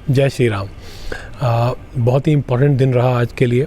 जय श्री राम। बहुत ही इम्पोर्टेंट दिन रहा आज के लिए।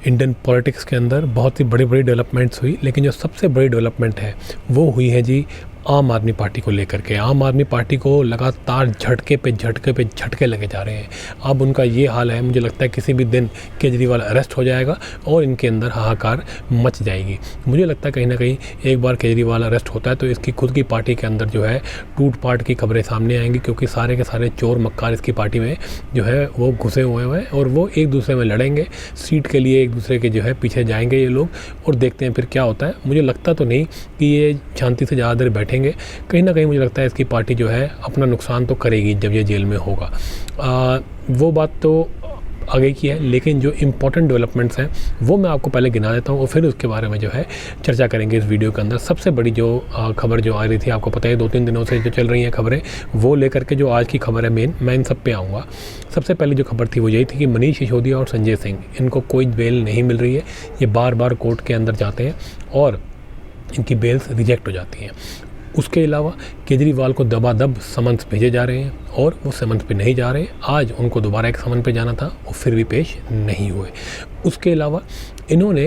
इंडियन पॉलिटिक्स के अंदर बहुत ही बड़ी बड़ी डेवलपमेंट्स हुई, लेकिन जो सबसे बड़ी डेवलपमेंट है वो हुई है जी आम आदमी पार्टी को लेकर के। आम आदमी पार्टी को लगातार झटके पे झटके लगे जा रहे हैं। अब उनका ये हाल है, मुझे लगता है किसी भी दिन केजरीवाल अरेस्ट हो जाएगा और इनके अंदर हाहाकार मच जाएगी। मुझे लगता है कहीं ना कहीं एक बार केजरीवाल अरेस्ट होता है तो इसकी खुद की पार्टी के अंदर जो है टूट पाट की खबरें सामने आएंगी, क्योंकि सारे के सारे चोर मक्कार इसकी पार्टी में जो है वो घुसे हुए हैं और वो एक दूसरे में लड़ेंगे सीट के लिए, एक दूसरे के जो है पीछे जाएंगे ये लोग, और देखते हैं फिर क्या होता है। मुझे लगता तो नहीं कि ये शांति से ज़्यादा देर बैठेंगे। कहीं ना कहीं मुझे लगता है इसकी पार्टी जो है अपना नुकसान तो करेगी जब ये जेल में होगा। वो बात तो आगे की है, लेकिन जो इम्पोर्टेंट डेवलपमेंट्स हैं वो मैं आपको पहले गिना देता हूँ और फिर उसके बारे में जो है चर्चा करेंगे इस वीडियो के अंदर। सबसे बड़ी जो खबर जो आ रही थी, आपको पता है 2-3 दिनों से जो चल रही हैं खबरें, वो लेकर के जो आज की खबर है मेन, मैं इन सब पे आऊँगा। सबसे पहले जो खबर थी वो यही थी कि मनीष सिसोदिया और संजय सिंह, इनको कोई बेल नहीं मिल रही है। ये बार बार कोर्ट के अंदर जाते हैं और इनकी बेल्स रिजेक्ट हो जाती हैं। उसके अलावा केजरीवाल को दबादब समन्स भेजे जा रहे हैं और वो समन्स पे नहीं जा रहे। आज उनको दोबारा एक समन पे जाना था, वो फिर भी पेश नहीं हुए। उसके अलावा इन्होंने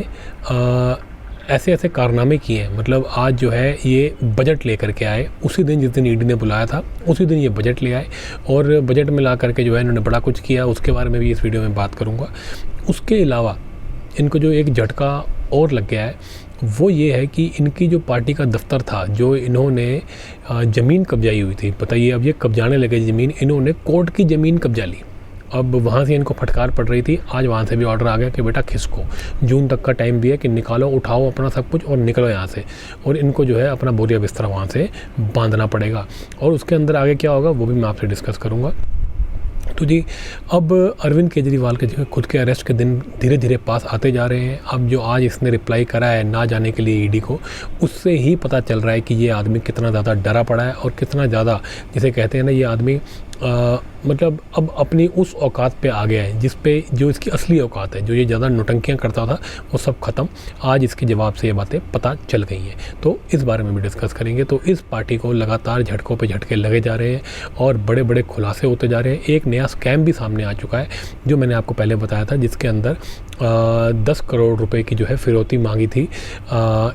ऐसे ऐसे कारनामे किए हैं, मतलब आज जो है ये बजट लेकर के आए, उसी दिन जिस दिन ईडी ने बुलाया था उसी दिन ये बजट ले आए और बजट में ला करके जो है इन्होंने बड़ा कुछ किया। उसके बारे में भी इस वीडियो में बात करूँगा। उसके अलावा इनको जो एक झटका और लग गया है वो ये है कि इनकी जो पार्टी का दफ्तर था, जो इन्होंने ज़मीन कब्जाई हुई थी, बताइए अब ये कब्जाने लगे ज़मीन, इन्होंने कोर्ट की ज़मीन कब्जा ली। अब वहाँ से इनको फटकार पड़ रही थी, आज वहाँ से भी ऑर्डर आ गया कि बेटा खिसको, जून तक का टाइम भी है कि निकालो, उठाओ अपना सब कुछ और निकलो यहाँ से, और इनको जो है अपना बोरिया बिस्तर वहाँ से बांधना पड़ेगा। और उसके अंदर आगे क्या होगा वो भी मैं आपसे डिस्कस करूँगा। तो जी अब अरविंद केजरीवाल के जो है खुद के अरेस्ट के दिन धीरे धीरे पास आते जा रहे हैं। अब जो आज इसने रिप्लाई करा है ना जाने के लिए ईडी को, उससे ही पता चल रहा है कि ये आदमी कितना ज़्यादा डरा पड़ा है और कितना ज़्यादा, जिसे कहते हैं ना, ये आदमी मतलब अब अपनी उस औकात पे आ गया है जिस पे जो इसकी असली औकात है। जो ये ज़्यादा नौटंकियाँ करता था वो सब ख़त्म। आज इसके जवाब से ये बातें पता चल गई हैं, तो इस बारे में भी डिस्कस करेंगे। तो इस पार्टी को लगातार झटकों पे झटके लगे जा रहे हैं और बड़े बड़े खुलासे होते जा रहे हैं। एक नया स्कैम भी सामने आ चुका है जो मैंने आपको पहले बताया था, जिसके अंदर 10 करोड़ रुपए की जो है फिरौती मांगी थी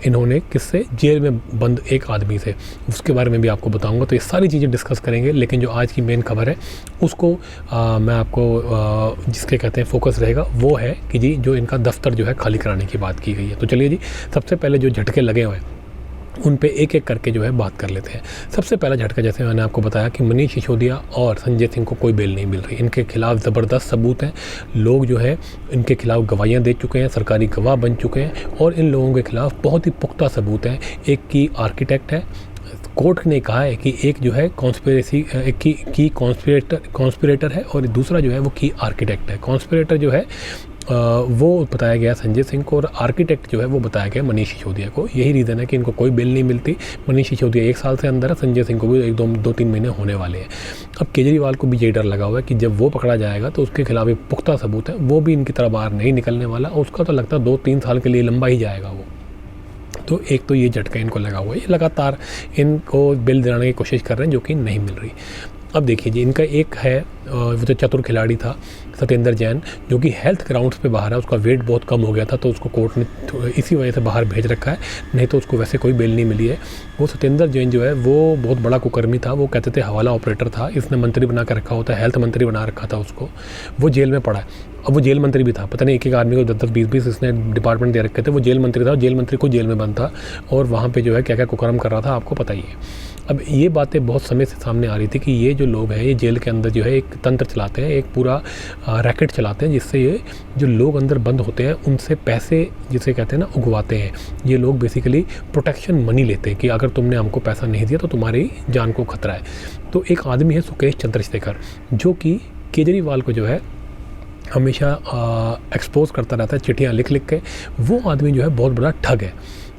इन्होंने, किससे, जेल में बंद एक आदमी से। उसके बारे में भी आपको बताऊँगा। तो ये सारी चीज़ें डिस्कस करेंगे, लेकिन जो आज की मेन खबर है उसको मैं आपको जिसके कहते हैं फोकस रहेगा वो है कि जी जो इनका दफ्तर जो है खाली कराने की बात की गई है। तो चलिए जी, सबसे पहले जो झटके लगे हुए हैं उन पे एक एक करके जो है बात कर लेते हैं। सबसे पहला झटका, जैसे मैंने आपको बताया कि मनीष सिसोदिया और संजय सिंह को कोई बेल नहीं मिल रही। इनके खिलाफ ज़बरदस्त सबूत हैं, लोग जो है इनके खिलाफ गवाहियाँ दे चुके हैं, सरकारी गवाह बन चुके हैं और इन लोगों के खिलाफ बहुत ही पुख्ता सबूत हैं। एक की आर्किटेक्ट है, कोर्ट ने कहा है कि एक जो है कॉन्स्पिरेसी, एक की कॉन्स्पिरेटर है और दूसरा जो है वो की आर्किटेक्ट है। कॉन्स्पिरेटर जो है वो बताया गया संजय सिंह को और आर्किटेक्ट जो है वो बताया गया मनीष सिसोदिया को। यही रीज़न है कि इनको कोई बेल नहीं मिलती। मनीष सिसोदिया 1 साल से अंदर है, संजय सिंह को भी 1-2-3 महीने होने वाले हैं। अब केजरीवाल को भी यही डर लगा हुआ है कि जब वो पकड़ा जाएगा तो उसके खिलाफ एक पुख्ता सबूत है, वो भी इनकी तरह बाहर नहीं निकलने वाला। उसका तो लगता है 2-3 साल के लिए लंबा ही जाएगा वो। तो एक तो ये झटका इनको लगा हुआ है, ये लगातार इनको बिल दिलाने की कोशिश कर रहे हैं जो कि नहीं मिल रही। अब देखिए जी, इनका एक है वो जो चतुर खिलाड़ी था सत्येंद्र जैन, जो कि हेल्थ ग्राउंड्स पे बाहर है। उसका वेट बहुत कम हो गया था तो उसको कोर्ट ने इसी वजह से बाहर भेज रखा है, नहीं तो उसको वैसे कोई बेल नहीं मिली है। वो सत्येंद्र जैन जो है वो बहुत बड़ा कुकर्मी था, वो कहते थे हवाला ऑपरेटर था, इसने मंत्री बना कर रखा होता है, हेल्थ मंत्री बना रखा था उसको। वो जेल में पड़ा है, अब वो जेल मंत्री भी था, पता नहीं एक आदमी को 10-10, 20-20 इसने डिपार्टमेंट दे रखे थे। वो जेल मंत्री था, जेल मंत्री को जेल में बंद था और वहाँ पे जो है क्या क्या कुकर्म कर रहा था आपको पता ही है। अब ये बातें बहुत समय से सामने आ रही थी कि ये जो लोग हैं ये जेल के अंदर जो है एक तंत्र चलाते हैं, एक पूरा रैकेट चलाते हैं, जिससे ये जो लोग अंदर बंद होते हैं उनसे पैसे, जिसे कहते हैं ना, उगवाते हैं। ये लोग बेसिकली प्रोटेक्शन मनी लेते हैं कि अगर तुमने हमको पैसा नहीं दिया तो तुम्हारी जान को खतरा है। तो एक आदमी है सुकेश चंद्रशेखर, जो कि केजरीवाल को जो है हमेशा एक्सपोज करता रहता है चिट्ठियाँ लिख लिख के। वो आदमी जो है बहुत बड़ा ठग है।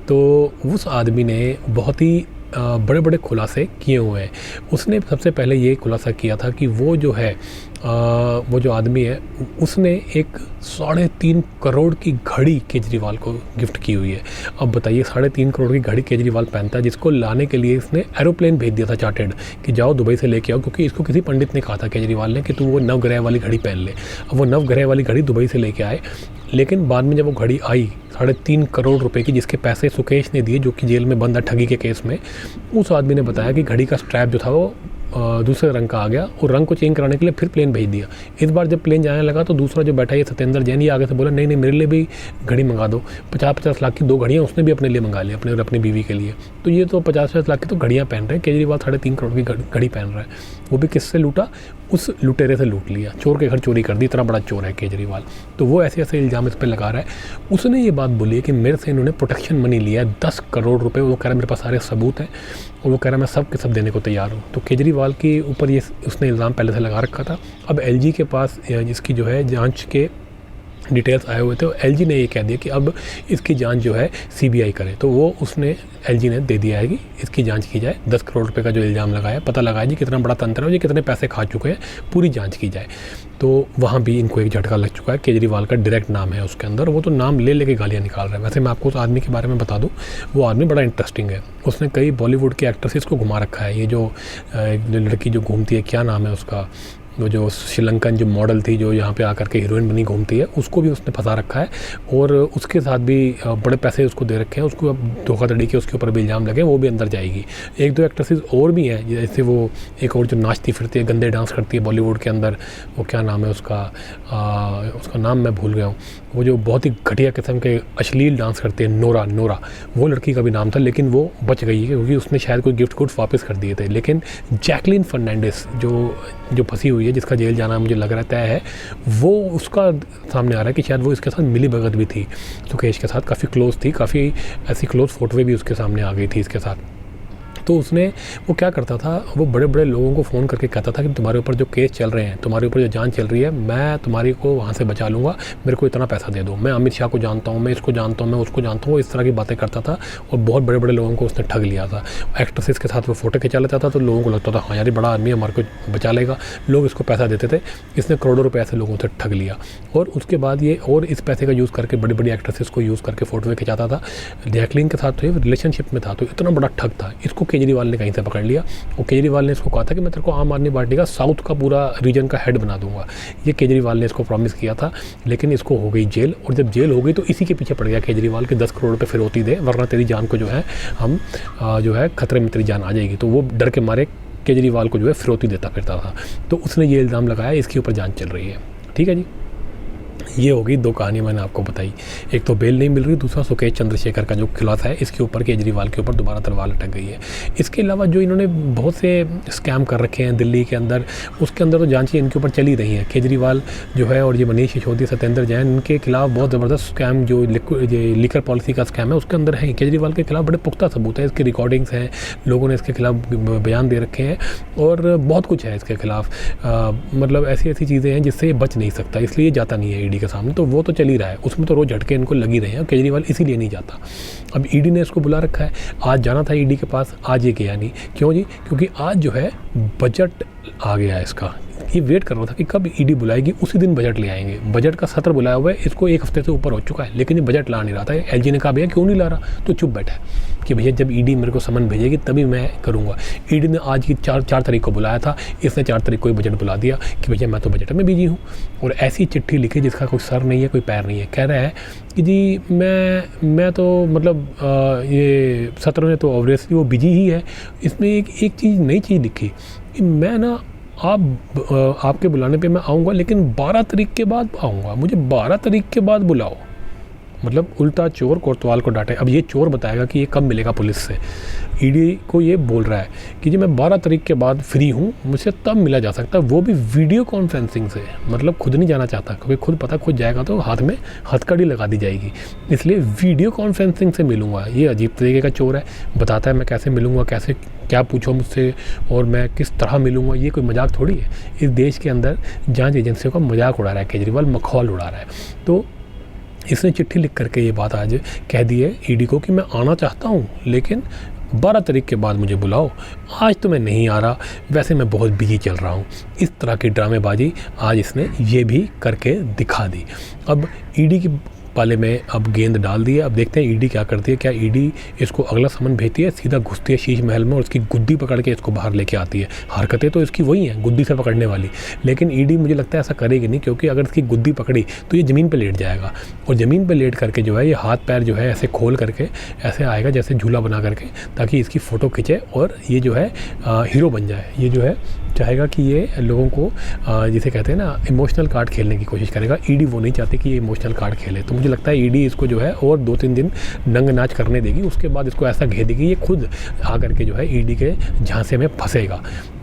तो उस आदमी ने बहुत ही बड़े बड़े खुलासे किए हुए हैं। उसने सबसे पहले ये खुलासा किया था कि वो जो है वो जो आदमी है उसने एक 3.5 करोड़ की घड़ी केजरीवाल को गिफ्ट की हुई है। अब बताइए 3.5 करोड़ की घड़ी केजरीवाल पहनता है, जिसको लाने के लिए इसने एरोप्लेन भेज दिया था चार्टेड कि जाओ दुबई से लेके आओ, क्योंकि इसको किसी पंडित ने कहा था केजरीवाल ने कि तू वो नवग्रह वाली घड़ी पहन ले। अब वो नवग्रह वाली घड़ी दुबई से लेके आए, लेकिन बाद में जब वो घड़ी आई 3.5 करोड़ रुपए की, जिसके पैसे सुकेश ने दिए जो कि जेल में बंद है ठगी के केस में, उस आदमी ने बताया कि घड़ी का स्ट्रैप जो था वो दूसरे रंग का आ गया और रंग को चेंज कराने के लिए फिर प्लेन भेज दिया। इस बार जब प्लेन जाने लगा तो दूसरा जो बैठा है सत्येंद्र जैन, ये आगे से बोला नहीं नहीं मेरे लिए भी घड़ी मंगा दो। 50-50 लाख की 2 घड़ियाँ उसने भी अपने लिए मंगा ली, अपने और अपनी बीवी के लिए। तो ये तो 50-50 लाख की तो घड़ियाँ पहन रहे हैं, केजरीवाल 3.5 करोड़ की घड़ी पहन रहा है। वो भी किससे लूटा? उस लुटेरे से लूट लिया, चोर के घर चोरी कर दी, इतना बड़ा चोर है केजरीवाल। तो वो ऐसे ऐसे इल्ज़ाम इस पर लगा रहा है। उसने ये बात बोली है कि मेरे से इन्होंने प्रोटेक्शन मनी लिया है 10 करोड़ रुपए। वो कह रहा है मेरे पास सारे सबूत हैं और वो कह रहा है मैं सब के सब देने को तैयार हूँ। तो केजरीवाल के ऊपर ये उसने इल्ज़ाम पहले से लगा रखा था। अब एलजी के पास इसकी जो है जांच के डिटेल्स आए हुए थे, तो एलजी ने ये कह दिया कि अब इसकी जांच जो है सीबीआई करे। तो वो उसने एलजी ने दे दिया है कि इसकी जांच की जाए। 10 करोड़ रुपए का जो इल्ज़ाम लगाया, पता लगाया जी कितना बड़ा तंत्र है, ये कितने पैसे खा चुके हैं, पूरी जांच की जाए। तो वहाँ भी इनको एक झटका लग चुका है। केजरीवाल का डायरेक्ट नाम है उसके अंदर, वो तो नाम ले लेके गालियाँ निकाल रहा है। वैसे मैं आपको उस आदमी के बारे में बता दूँ, वो आदमी बड़ा इंटरेस्टिंग है। उसने कई बॉलीवुड की एक्ट्रेसेस को घुमा रखा है। ये जो लड़की जो घूमती है, क्या नाम है उसका, वो जो श्रीलंकन जो मॉडल थी जो यहाँ पे आकर के हीरोइन बनी घूमती है, उसको भी उसने फंसा रखा है और उसके साथ भी बड़े पैसे उसको दे रखे हैं। उसको अब धोखाधड़ी के उसके ऊपर भी इल्ज़ाम लगे, वो भी अंदर जाएगी। 1-2 एक्ट्रेसेस और भी हैं, जैसे वो एक और जो नाचती फिरती है, गंदे डांस करती है बॉलीवुड के अंदर, वो क्या नाम है उसका, उसका नाम मैं भूल गया हूँ। वो जो बहुत ही घटिया किस्म के अश्लील डांस करती है, नोरा, वो लड़की का भी नाम था, लेकिन वो बच गई है क्योंकि उसने शायद कोई गिफ्ट वापस कर दिए थे। लेकिन जैकलीन फर्नांडिस जो फंसी हुई है, जिसका जेल जाना मुझे लग रहा तय है, वो उसका सामने आ रहा है कि शायद वो इसके साथ मिली भगत भी थी, सुकेश के साथ काफ़ी क्लोज थी, काफ़ी ऐसी क्लोज फोटोएं भी उसके सामने आ गई थी इसके साथ। तो उसने वो क्या करता था, वो बड़े बड़े लोगों को फ़ोन करके कहता था कि तुम्हारे ऊपर जो केस चल रहे हैं, तुम्हारे ऊपर जो जांच चल रही है, मैं तुम्हारी को वहाँ से बचा लूँगा, मेरे को इतना पैसा दे दो, मैं अमित शाह को जानता हूँ, मैं इसको जानता हूँ, मैं उसको जानता हूँ। इस तरह की बातें करता था और बहुत बड़े बड़े लोगों को उसने ठग लिया था। एक्ट्रेसेस के साथ वो फ़ोटो खिंचा लेता था तो लोगों को लगता था हाँ यार ये बड़ा आदमी है, हमारे को बचा लेगा, लोग इसको पैसा देते थे। इसने करोड़ों रुपये ऐसे लोगों से ठग लिया और उसके बाद ये और इस पैसे का यूज़ करके बड़ी बड़ी एक्ट्रेसेस को यूज़ करके फ़ोटो खिंचाता था। जैकलीन के साथ तो रिलेशनशिप में था, तो इतना बड़ा ठग था। इसको केजरीवाल ने कहीं से पकड़ लिया और केजरीवाल ने इसको कहा था कि मैं तेरे को आम आदमी पार्टी का साउथ का पूरा रीजन का हेड बना दूंगा। ये केजरीवाल ने इसको प्रॉमिस किया था, लेकिन इसको हो गई जेल। और जब जेल हो गई तो इसी के पीछे पड़ गया केजरीवाल के 10 करोड़ रुपये फिरौती दे, वरना तेरी जान को जो है हम जो है खतरे में तेरी जान आ जाएगी। तो वो डर के मारे केजरीवाल को जो है फिरौती देता फिरता था। तो उसने ये इल्ज़ाम लगाया, इसके ऊपर जांच चल रही है। ठीक है जी, ये होगी 2 कहानी मैंने आपको बताई। एक तो बेल नहीं मिल रही, दूसरा सुकेश चंद्रशेखर का जो खुलासा है, इसके ऊपर केजरीवाल के ऊपर दोबारा तलवार लटक गई है। इसके अलावा जो इन्होंने बहुत से स्कैम कर रखे हैं दिल्ली के अंदर, उसके अंदर तो जांचें इनके ऊपर चली रही हैं। केजरीवाल जो है और ये मनीष सिसोदिया, सत्येंद्र जैन, इनके खिलाफ बहुत ज़बरदस्त स्कैम जो लिकर पॉलिसी का स्कैम है उसके अंदर है। केजरीवाल के खिलाफ बड़े पुख्ता सबूत है, इसकी रिकॉर्डिंग्स हैं, लोगों ने इसके खिलाफ बयान दे रखे हैं और बहुत कुछ है इसके खिलाफ। मतलब ऐसी ऐसी चीज़ें हैं जिससे ये बच नहीं सकता, इसलिए जाता नहीं है ईडी के सामने। तो वो तो चल ही रहा है, उसमें तो रोज़ झटके इनको लगी रहे हैं। केजरीवाल इसीलिए नहीं जाता। अब ईडी ने इसको बुला रखा है, आज जाना था ईडी के पास, आज ये गया नहीं। क्यों जी? क्योंकि आज जो है बजट आ गया है इसका। ये वेट कर रहा था कि कब ईडी बुलाएगी, उसी दिन बजट ले आएंगे। बजट का सत्र बुलाया हुआ है, इसको 1 हफ्ते से ऊपर हो चुका है, लेकिन ये बजट ला नहीं रहा था। एलजी ने कहा भैया क्यों नहीं ला रहा, तो चुप बैठा है कि भैया जब ईडी मेरे को समन भेजेगी तभी मैं करूँगा। ईडी ने आज की 4 तारीख को बुलाया था, इसने 4 तारीख को ही बजट बुला दिया कि भैया मैं तो बजट में बिजी हूँ। और ऐसी चिट्ठी लिखी जिसका कोई सर नहीं है, कोई पैर नहीं है। कह रहा है कि जी मैं तो मतलब ये सत्र में तो ऑब्वियसली वो बिजी ही है। इसमें एक चीज़ नई चीज़ लिखी कि मैं ना आपके बुलाने पे मैं आऊँगा, लेकिन 12 तारीख के बाद आऊँगा, मुझे 12 तारीख के बाद बुलाओ। मतलब उल्टा चोर कोतवाल को डांटे। अब ये चोर बताएगा कि ये कब मिलेगा पुलिस से। ईडी को ये बोल रहा है कि जी मैं 12 तारीख के बाद फ्री हूँ, मुझसे तब मिला जा सकता है, वो भी वीडियो कॉन्फ्रेंसिंग से। मतलब खुद नहीं जाना चाहता, क्योंकि खुद पता खुद जाएगा तो हाथ में हथकड़ी लगा दी जाएगी, इसलिए वीडियो कॉन्फ्रेंसिंग से मिलूँगा। ये अजीब तरीके का चोर है, बताता है मैं कैसे मिलूँगा, कैसे क्या पूछो मुझसे और मैं किस तरह मिलूँगा। ये कोई मजाक थोड़ी है। इस देश के अंदर जांच एजेंसियों का मजाक उड़ा रहा है केजरीवाल, मखौल उड़ा रहा है। तो इसने चिट्ठी लिख करके ये बात आज कह दी है ईडी को कि मैं आना चाहता हूँ, लेकिन 12 तारीख के बाद मुझे बुलाओ, आज तो मैं नहीं आ रहा, वैसे मैं बहुत बिजी चल रहा हूँ। इस तरह की ड्रामेबाजी आज इसने ये भी करके दिखा दी। अब ईडी की पाले में अब गेंद डाल दी है। अब देखते हैं ईडी क्या करती है। क्या ईडी इसको अगला समन भेजती है, सीधा घुसती है शीश महल में और उसकी गुद्दी पकड़ के इसको बाहर लेके आती है। हरकतें तो इसकी वही हैं, गुद्दी से पकड़ने वाली, लेकिन ईडी मुझे लगता है ऐसा करेगी नहीं, क्योंकि अगर इसकी गुद्दी पकड़ी तो ये ज़मीन पर लेट जाएगा और ज़मीन पर लेट करके जो है ये हाथ पैर जो है ऐसे खोल करके ऐसे आएगा जैसे झूला बना करके, ताकि इसकी फ़ोटो खींचे और ये जो है हीरो बन जाए। ये जो है चाहेगा कि ये लोगों को जिसे कहते हैं ना इमोशनल कार्ड खेलने की कोशिश करेगा। ईडी वो नहीं चाहती कि ये इमोशनल कार्ड खेले, तो मुझे लगता है ईडी इसको जो है और 2-3 दिन नंग नाच करने देगी। उसके बाद इसको ऐसा घेरेगी ये खुद आकर के जो है ईडी के झांसे में फंसेगा।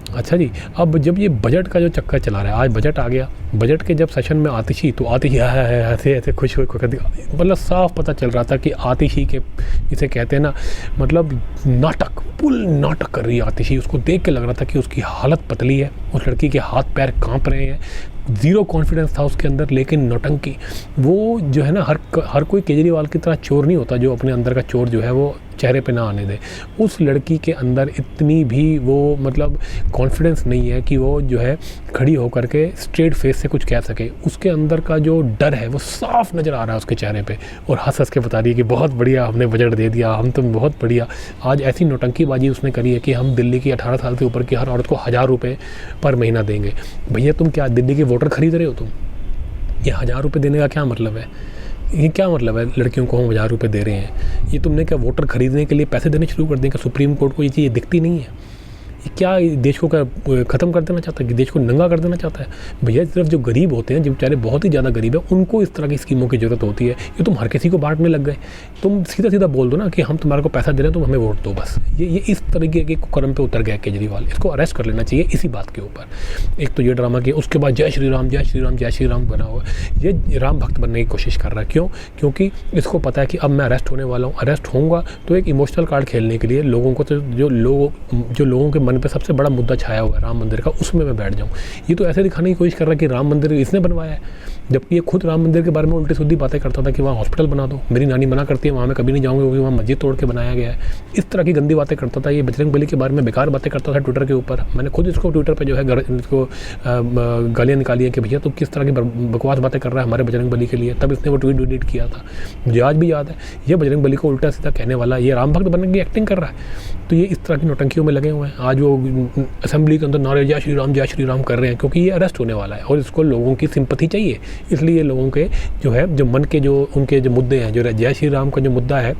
अच्छा जी, अब जब ये बजट का जो चक्कर चला रहा है, आज बजट आ गया, बजट के जब सेशन में आतिशी तो आतिशी ऐसे ऐसे खुश हो, मतलब साफ पता चल रहा था कि आतिशी के जिसे कहते हैं ना मतलब नाटक, फुल नाटक कर रही है आतिशी। उसको देख के लग रहा था कि उसकी हालत पतली है, उस लड़की के हाथ पैर कांप रहे हैं, ज़ीरो कॉन्फिडेंस था उसके अंदर। लेकिन नौटंकी वो जो है ना हर कोई केजरीवाल की तरह चोर नहीं होता जो अपने अंदर का चोर जो है वो चेहरे पे ना आने दे। उस लड़की के अंदर इतनी भी वो मतलब कॉन्फिडेंस नहीं है कि वो जो है खड़ी होकर के स्ट्रेट फेस से कुछ कह सके। उसके अंदर का जो डर है वो साफ नज़र आ रहा है उसके चेहरे पे, और हंस हंस के बता रही है कि बहुत बढ़िया हमने बजट दे दिया, हम तुम बहुत बढ़िया। आज ऐसी नौटंकीबाजी उसने करी है कि हम दिल्ली की 18 साल से ऊपर की हर औरत को 1000 रुपये पर महीना देंगे। भैया तुम क्या दिल्ली के वोटर खरीद रहे हो? तुम ये 1000 रुपये देने का क्या मतलब है? ये क्या मतलब है लड़कियों को हम 1000 रुपये दे रहे हैं? ये तुमने क्या वोटर खरीदने के लिए पैसे देने शुरू कर देंगे? सुप्रीम कोर्ट को ये चीज़ दिखती नहीं है? ये क्या देश को क्या ख़त्म कर देना चाहता है कि देश को नंगा कर देना चाहता है? भैया सिर्फ जो गरीब होते हैं, जो बेचारे बहुत ही ज़्यादा गरीब है, उनको इस तरह की स्कीमों की ज़रूरत होती है। ये तुम हर किसी को बांटने लग गए। तुम सीधा सीधा बोल दो ना कि हम तुम्हारे को पैसा दे रहे हैं, तुम हमें वोट दो बस। ये इस तरीके के कदम पे उतर गया केजरीवाल। इसको अरेस्ट कर लेना चाहिए इसी बात के ऊपर। एक तो ये ड्रामा किया, उसके बाद जय श्री राम जय श्री राम जय श्री राम बना हुआ। ये राम भक्त बनने की कोशिश कर रहा है। क्यों? क्योंकि इसको पता है कि अब मैं अरेस्ट होने वाला हूँ। अरेस्ट होऊंगा तो एक इमोशनल कार्ड खेलने के लिए लोगों को, तो जो लोगों के मन पर सबसे बड़ा मुद्दा छाया हुआ है राम मंदिर का, उसमें मैं बैठ जाऊँ। ये तो ऐसे दिखाने की कोशिश कर रहा है कि राम मंदिर इसने बनवाया है, जबकि ये खुद राम मंदिर के बारे में उल्टी सीधी बातें करता था कि वहाँ हॉस्पिटल बना दो। मेरी नानी मना करती है, वहाँ मैं कभी नहीं जाऊँगी क्योंकि वहाँ मस्जिद तोड़ के बनाया गया है। इस तरह की गंदी बातें करता था। ये बजरंग बली के बारे में बेकार बातें करता था ट्विटर के ऊपर। मैंने खुद इसको ट्विटर पर जो है इसको गालियाँ निकाली हैं कि भैया तो किस तरह की बकवास बातें कर रहा है हमारे बजरंग बली के लिए। तब इसने वो ट्वीट डिलीट किया था। मुझे आज भी याद है। ये बजरंग बली को उल्टा सीधा कहने वाला, ये राम भक्त बनने की एक्टिंग कर रहा है। तो ये इस तरह की नौटंकियों में लगे हुए हैं। आज वो असेंबली के अंदर नारे जय श्री राम कर रहे हैं, क्योंकि ये अरेस्ट होने वाला है और इसको लोगों की सिंपैथी चाहिए। इसलिए लोगों के जो है जो मन के जो उनके जो मुद्दे हैं, जो जय श्री राम का जो मुद्दा है,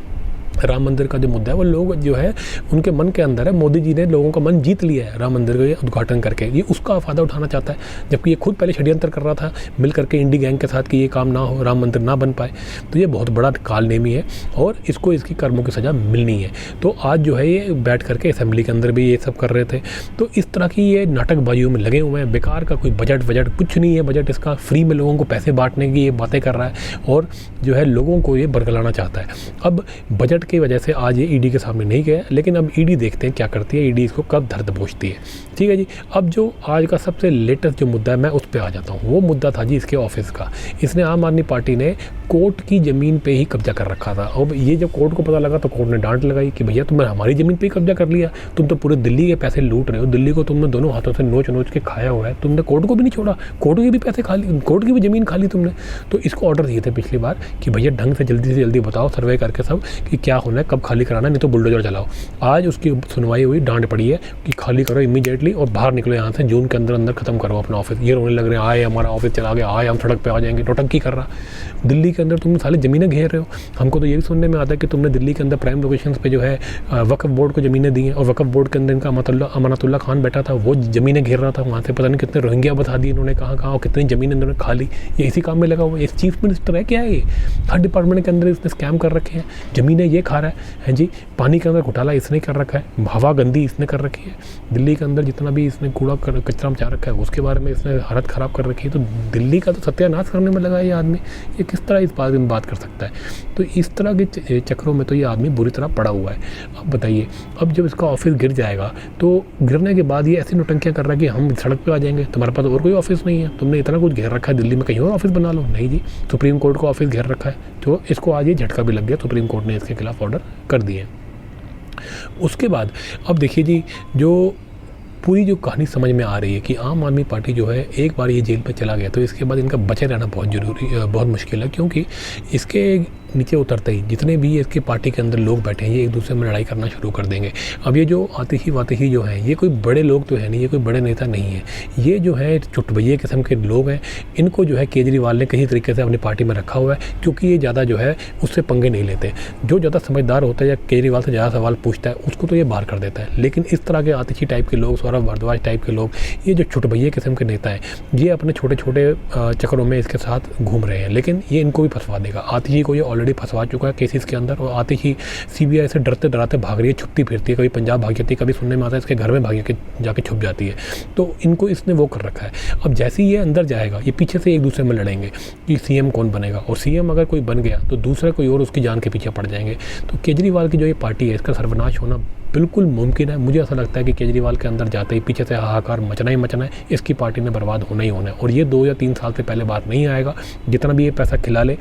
राम मंदिर का जो मुद्दा है, वो लोग जो है उनके मन के अंदर है। मोदी जी ने लोगों का मन जीत लिया है राम मंदिर का उद्घाटन करके। ये उसका फ़ायदा उठाना चाहता है, जबकि ये खुद पहले षड्यंत्र कर रहा था मिल करके इंडी गैंग के साथ कि ये काम ना हो, राम मंदिर ना बन पाए। तो ये बहुत बड़ा कालनेमी है और इसको इसकी कर्मों की सज़ा मिलनी है। तो आज जो है ये बैठ करके असेंबली के अंदर भी ये सब कर रहे थे। तो इस तरह की ये नाटकबाजियों में लगे हुए हैं। बेकार का कोई बजट कुछ नहीं है। बजट इसका फ्री में लोगों को पैसे बांटने की ये बातें कर रहा है और जो है लोगों को ये बरगलाना चाहता है। अब बजट की वजह से आज ये ईडी के सामने नहीं गया, लेकिन अब ईडी देखते हैं क्या करती है, ईडी इसको कब धर दबोचती है। ठीक है जी। अब जो आज का सबसे लेटेस्ट जो मुद्दा है मैं उस पर आ जाता हूँ। वो मुद्दा था जी इसके ऑफिस का। इसने आम आदमी पार्टी ने कोर्ट की ज़मीन पे ही कब्जा कर रखा था। और ये जब कोर्ट को पता लगा तो कोर्ट ने डांट लगाई कि भैया तुमने हमारी ज़मीन पे ही कब्जा कर लिया, तुम तो पूरे दिल्ली के पैसे लूट रहे हो, दिल्ली को तुमने दोनों हाथों से नोच नोच के खाया हुआ है, तुमने कोर्ट को भी नहीं छोड़ा, कोर्ट के भी पैसे खा ली, कोर्ट की भी ज़मीन खा ली तुमने। तो इसको ऑर्डर दिए थे पिछली बार कि भैया ढंग से जल्दी बताओ सर्वे करके सब कि क्या होना है, कब खाली कराना, नहीं तो बुलडोजर चलाओ। आज उसकी सुनवाई हुई, डांट पड़ी है कि खाली करो इमीडिएटली और बाहर निकलो यहाँ से, जून के अंदर खत्म करो अपना ऑफिस। ये रोने लग रहे हैं, आए हमारा ऑफिस चला गया, आए हम सड़क पे आ जाएंगे। नौटंकी कर रहा दिल्ली के अंदर, तुमने साले ज़मीनें घेर रहे हो। हमको तो ये भी सुनने में आता है कि तुमने दिल्ली के अंदर प्राइम लोकेशंस पे जो है वक्फ बोर्ड को ज़मीनें दी हैं और वक्फ बोर्ड के अंदर इनका अमानतुल्लाह खान बैठा था, वो ज़मीनें घेर रहा था। वहाँ से पता नहीं कितने रोहिंग्या बता दिए इन्होंने, कहाँ और कितनी ज़मीन इन्होंने खा ली। ये इसी काम में लगा हुआ है। ये चीफ मिनिस्टर है क्या है? ये हर डिपार्टमेंट के अंदर इसने स्कैम कर रखे हैं। ज़मीनें ये खा रहा है जी, पानी के अंदर घोटाला इसने कर रखा है, हवा गंदी इसने कर रखी है, दिल्ली के अंदर जितना भी इसने कूड़ा कचरा मचा रखा है उसके बारे में इसने हालत ख़राब कर रखी है। तो दिल्ली का तो सत्यानाश करने में लगा है ये आदमी। ये किस तरह इस बारे में बात कर सकता है? तो इस तरह के चक्रों में तो ये आदमी बुरी तरह पड़ा हुआ है। अब बताइए, अब जब इसका ऑफिस गिर जाएगा तो गिरने के बाद ये ऐसी नौटंकियाँ कर रहा है कि हम सड़क पे आ जाएंगे, तुम्हारे पास और कोई ऑफिस नहीं है, तुमने इतना कुछ घेर रखा है दिल्ली में, कहीं और ऑफिस बना लो। नहीं जी, सुप्रीम कोर्ट को ऑफिस घेर रखा है। तो इसको आज ये झटका भी लग गया, सुप्रीम कोर्ट ने इसके खिलाफ ऑर्डर कर दिए। उसके बाद अब देखिए जी, जो पूरी जो कहानी समझ में आ रही है कि आम आदमी पार्टी जो है, एक बार ये जेल में चला गया तो इसके बाद इनका बचे रहना बहुत ज़रूरी, बहुत मुश्किल है, क्योंकि इसके नीचे उतरते ही जितने भी इसके पार्टी के अंदर लोग बैठे हैं, ये एक दूसरे में लड़ाई करना शुरू कर देंगे। अब ये जो आतिशी जो हैं, ये कोई बड़े लोग तो है नहीं, ये कोई बड़े नेता नहीं है, ये जो है चुटभैये किस्म के लोग हैं। इनको जो है केजरीवाल ने कहीं तरीके से अपनी पार्टी में रखा हुआ है, क्योंकि ये ज़्यादा जो है उससे पंगे नहीं लेते। जो ज़्यादा समझदार होता है या केजरीवाल से ज़्यादा सवाल पूछता है, उसको तो ये बाहर कर देता है। लेकिन इस तरह के आतिशी टाइप के लोग, सौरभ भारद्वाज टाइप के लोग, ये जो चुटभैये किस्म के नेता हैं, ये अपने छोटे छोटे चक्करों में इसके साथ घूम रहे हैं। लेकिन ये इनको भी फंसवा देगा। आतिशी को ये ऑलरेडी फंसवा चुका है केसेस के अंदर, और आते ही सीबीआई से डरते डराते भाग रही है, छुपती फिरती है, कभी पंजाब भाग जाती है, कभी सुनने में आता है इसके घर में भाग के जाके छुप जाती है। तो इनको इसने वो कर रखा है। अब जैसे ही ये अंदर जाएगा, ये पीछे से एक दूसरे में लड़ेंगे कि सीएम कौन बनेगा, और सीएम अगर कोई बन गया तो दूसरा कोई और उसकी जान के पीछे पड़ जाएंगे। तो केजरीवाल की जो ये पार्टी है, इसका सर्वनाश होना बिल्कुल मुमकिन है। मुझे ऐसा लगता है कि केजरीवाल के अंदर जाते ही पीछे से हाहाकार मचना ही मचना है, इसकी पार्टी ने बर्बाद होना ही होना है। और ये 2 या 3 साल से पहले बात नहीं आएगा। जितना भी ये पैसा खिला ले,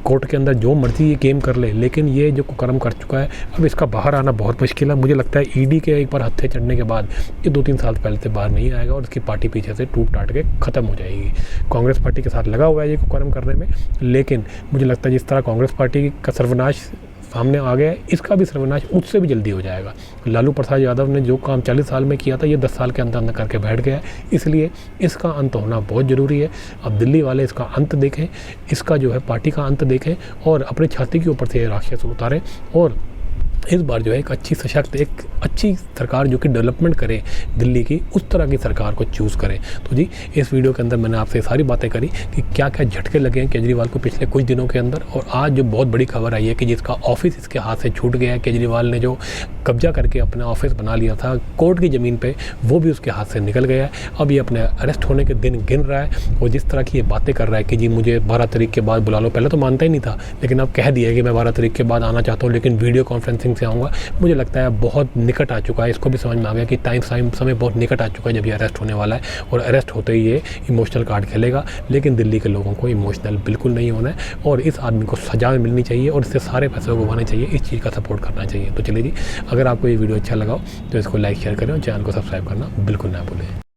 कोर्ट के अंदर जो मर्जी ये गेम कर ले, लेकिन ये जो कुकर्म कर चुका है, अब इसका बाहर आना बहुत मुश्किल है। मुझे लगता है ईडी के एक बार हत्थे चढ़ने के बाद ये 2-3 साल पहले से बाहर नहीं आएगा, और इसकी पार्टी पीछे से टूट टाट के ख़त्म हो जाएगी। कांग्रेस पार्टी के साथ लगा हुआ है ये कुकर्म करने में, लेकिन मुझे लगता है जिस तरह कांग्रेस पार्टी का सर्वनाश सामने आ गया है, इसका भी सर्वनाश उससे भी जल्दी हो जाएगा। लालू प्रसाद यादव ने जो काम 40 साल में किया था, ये 10 साल के अंदर अंदर करके बैठ गया है। इसलिए इसका अंत होना बहुत ज़रूरी है। अब दिल्ली वाले इसका अंत देखें, इसका जो है पार्टी का अंत देखें, और अपने छाती के ऊपर से राक्षस उतारें, और इस बार जो है एक अच्छी सशक्त, एक अच्छी सरकार जो कि डेवलपमेंट करे दिल्ली की, उस तरह की सरकार को चूज़ करें। तो जी, इस वीडियो के अंदर मैंने आपसे सारी बातें करी कि क्या क्या झटके लगे हैं केजरीवाल को पिछले कुछ दिनों के अंदर। और आज जो बहुत बड़ी खबर आई है कि जिसका ऑफिस इसके हाथ से छूट गया है, केजरीवाल ने जो कब्जा करके अपना ऑफिस बना लिया था कोर्ट की ज़मीन पर, वो भी उसके हाथ से निकल गया है। अब ये अपने अरेस्ट होने के दिन गिन रहा है, और जिस तरह की ये बातें कर रहा है कि जी मुझे 12 तारीख के बाद बुला लो, पहले तो मानता ही नहीं था, लेकिन अब कह दिया कि मैं 12 तारीख के बाद आना चाहता हूँ, लेकिन वीडियो कॉन्फ्रेंसिंग से आऊँगा। मुझे लगता है बहुत निकट आ चुका है, इसको भी समझ में आ गया कि समय बहुत निकट आ चुका है जब ये अरेस्ट होने वाला है, और अरेस्ट होते ही ये इमोशनल कार्ड खेलेगा। लेकिन दिल्ली के लोगों को इमोशनल बिल्कुल नहीं होना है, और इस आदमी को सजा मिलनी चाहिए, और इससे सारे पैसे उगवाने चाहिए, इस चीज़ का सपोर्ट करना चाहिए। तो चलिए जी, अगर आपको ये वीडियो अच्छा लगा तो इसको लाइक शेयर करें, और चैनल को सब्सक्राइब करना बिल्कुल ना भूलें।